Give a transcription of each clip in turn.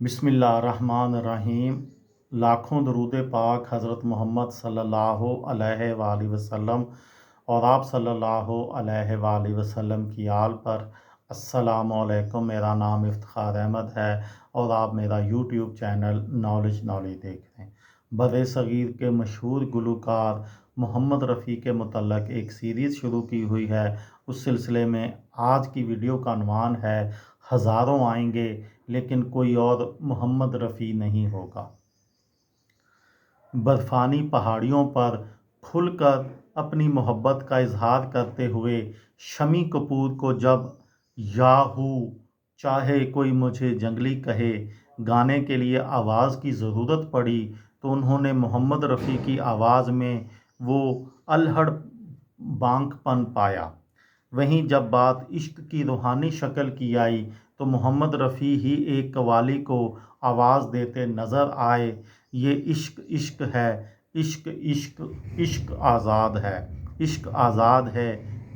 बिस्मिल्लाहिर्रहमानिर्रहीम। लाखों दरूद पाक हज़रत मोहम्मद सल्लल्लाहु अलैहि वसल्लम और आप सल्लल्लाहु अलैहि वसल्लम की आल पर। अस्सलामु अलैकुम। मेरा नाम इफ्तिखार अहमद है और आप मेरा यूट्यूब चैनल नॉलेज देख रहे हैं। बर सग़ीर के मशहूर गुलकार मोहम्मद रफ़ी के मुतल्लक़ एक सीरीज़ शुरू की हुई है। उस सिलसिले में आज की वीडियो का उन्वान है हज़ारों आएंगे लेकिन कोई और मोहम्मद रफ़ी नहीं होगा। बर्फ़ानी पहाड़ियों पर खुलकर अपनी मोहब्बत का इजहार करते हुए शम्मी कपूर को जब याहू चाहे कोई मुझे जंगली कहे गाने के लिए आवाज़ की ज़रूरत पड़ी तो उन्होंने मोहम्मद रफ़ी की आवाज़ में वो अल्हड़ बांकपन पाया। वहीं जब बात इश्क की रूहानी शक्ल की आई तो मोहम्मद रफ़ी ही एक कव्वाली को आवाज़ देते नज़र आए। ये इश्क इश्क है, इश्क इश्क इश्क आज़ाद है, इश्क आज़ाद है,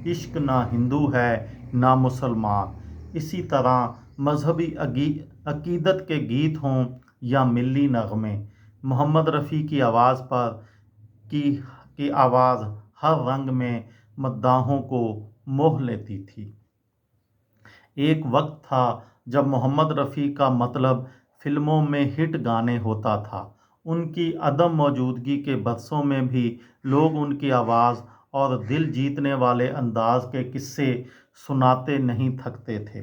इश्क ना हिंदू है ना मुसलमान। इसी तरह मजहबी अकीदत के गीत हों या मिल्ली नगमे, मोहम्मद रफ़ी की आवाज़ पर की आवाज़ हर रंग में मद्दाहों को मोह लेती थी। एक वक्त था जब मोहम्मद रफ़ी का मतलब फ़िल्मों में हिट गाने होता था। उनकी अदम मौजूदगी के बरसों में भी लोग उनकी आवाज़ और दिल जीतने वाले अंदाज के किस्से सुनाते नहीं थकते थे।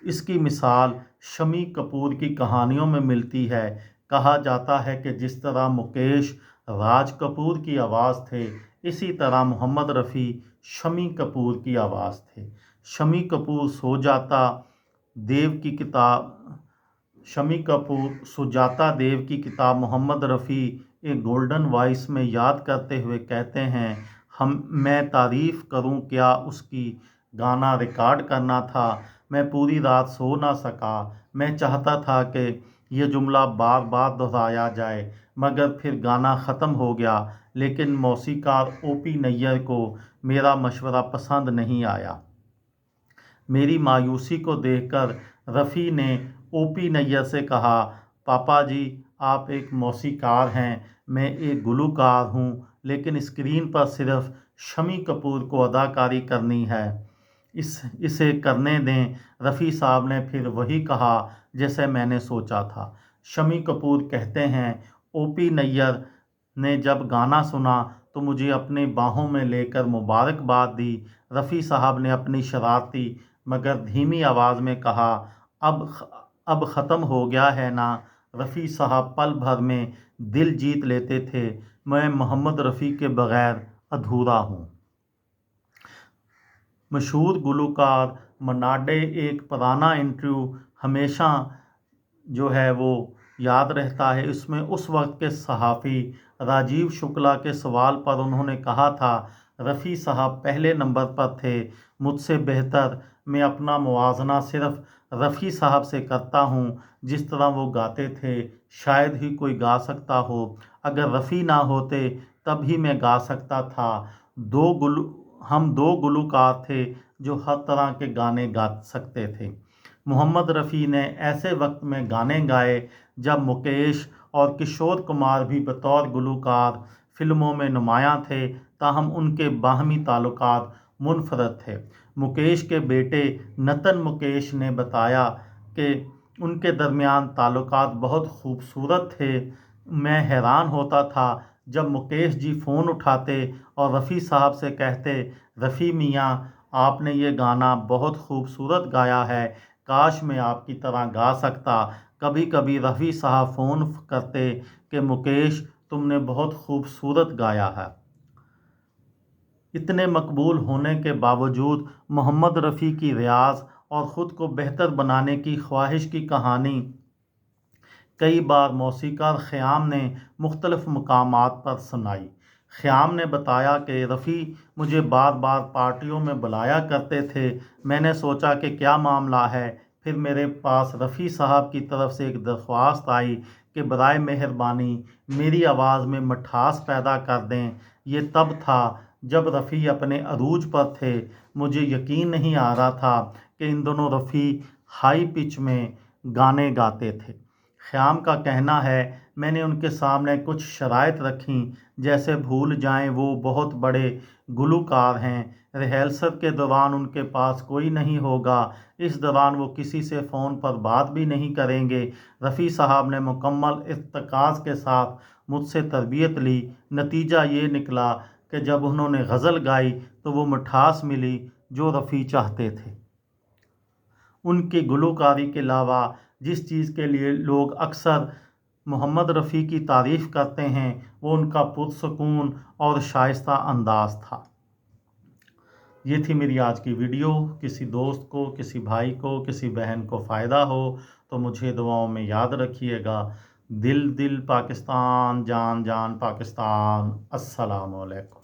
इसकी मिसाल शम्मी कपूर की कहानियों में मिलती है। कहा जाता है कि जिस तरह मुकेश राज कपूर की आवाज़ थे, इसी तरह मोहम्मद रफ़ी शम्मी कपूर की आवाज़ थे। शम्मी कपूर सुजाता देव की किताब मोहम्मद रफ़ी एक गोल्डन वॉइस में याद करते हुए कहते हैं, मैं तारीफ़ करूं क्या उसकी, गाना रिकॉर्ड करना था, मैं पूरी रात सो ना सका। मैं चाहता था कि यह जुमला बार बार दोहराया जाए मगर फिर गाना ख़त्म हो गया। लेकिन मौसीकार ओपी नैयर को मेरा मशवरा पसंद नहीं आया। मेरी मायूसी को देखकर रफ़ी ने ओपी नैयर से कहा, पापा जी आप एक मौसीकार हैं, मैं एक गुलकार हूँ, लेकिन स्क्रीन पर सिर्फ शम्मी कपूर को अदाकारी करनी है, इसे करने दें। रफ़ी साहब ने फिर वही कहा जैसे मैंने सोचा था। शम्मी कपूर कहते हैं, ओपी नैयर ने जब गाना सुना तो मुझे अपनी बाहों में लेकर मुबारकबाद दी। रफ़ी साहब ने अपनी शरारती मगर धीमी आवाज़ में कहा, अब ख़त्म हो गया है ना। रफ़ी साहब पल भर में दिल जीत लेते थे। मैं मोहम्मद रफ़ी के बग़ैर अधूरा हूँ। मशहूर गुलकार मन्नाडे एक पुराना इंटरव्यू हमेशा जो है वो याद रहता है। इसमें उस वक्त के सहाफ़ी राजीव शुक्ला के सवाल पर उन्होंने कहा था, रफ़ी साहब पहले नंबर पर थे, मुझसे बेहतर मैं अपना मुवाज़ना सिर्फ रफ़ी साहब से करता हूँ। जिस तरह वो गाते थे शायद ही कोई गा सकता हो। अगर रफ़ी ना होते तभी मैं गा सकता था। हम दो गुलकार थे जो हर तरह के गाने गा सकते थे। मोहम्मद रफ़ी ने ऐसे वक्त में गाने गाए जब मुकेश और किशोर कुमार भी बतौर गुलकार फ़िल्मों में नुमायां थे, ताहम उनके बाहमी ताल्लुकात मुनफरद थे। मुकेश के बेटे नतन मुकेश ने बताया कि उनके दरमियान ताल्लुकात बहुत खूबसूरत थे। मैं हैरान होता था जब मुकेश जी फ़ोन उठाते और रफ़ी साहब से कहते, रफ़ी मियाँ आपने ये गाना बहुत खूबसूरत गाया है, काश मैं आपकी तरह गा सकता। कभी कभी रफ़ी साहब फ़ोन करते कि मुकेश तुमने बहुत खूबसूरत गाया है। इतने मकबूल होने के बावजूद मोहम्मद रफ़ी की रियाज़ और ख़ुद को बेहतर बनाने की ख्वाहिश की कहानी कई बार मौसीकार ख़याम ने मुख्तलिफ़ मकामात पर सुनाई। ख़याम ने बताया कि रफ़ी मुझे बार बार पार्टियों में बुलाया करते थे। मैंने सोचा कि क्या मामला है। फिर मेरे पास रफ़ी साहब की तरफ से एक दरख्वास्त आई कि बराए मेहरबानी मेरी आवाज़ में मिठास पैदा कर दें। ये तब था जब रफ़ी अपने अरूज पर थे। मुझे यकीन नहीं आ रहा था कि इन दोनों रफ़ी हाई पिच में गाने गाते थे। ख़याम का कहना है, मैंने उनके सामने कुछ शराइत रखीं, जैसे भूल जाएं वो बहुत बड़े गुलूकार हैं। रिहर्सल के दौरान उनके पास कोई नहीं होगा, इस दौरान वो किसी से फ़ोन पर बात भी नहीं करेंगे। रफ़ी साहब ने मुकम्मल इत्तेकाज़ के साथ मुझसे तरबियत ली। नतीजा ये निकला कि जब उन्होंने गज़ल गाई तो वो मिठास मिली जो रफ़ी चाहते थे। उनकी गुलूकारी के अलावा जिस चीज़ के लिए लोग अक्सर मोहम्मद रफ़ी की तारीफ़ करते हैं, वो उनका पुरसुकून और शाइस्ता अंदाज़ था। ये थी मेरी आज की वीडियो। किसी दोस्त को, किसी भाई को, किसी बहन को फ़ायदा हो तो मुझे दुआओं में याद रखिएगा। दिल दिल पाकिस्तान, जान जान पाकिस्तान। अस्सलामु अलैकुम।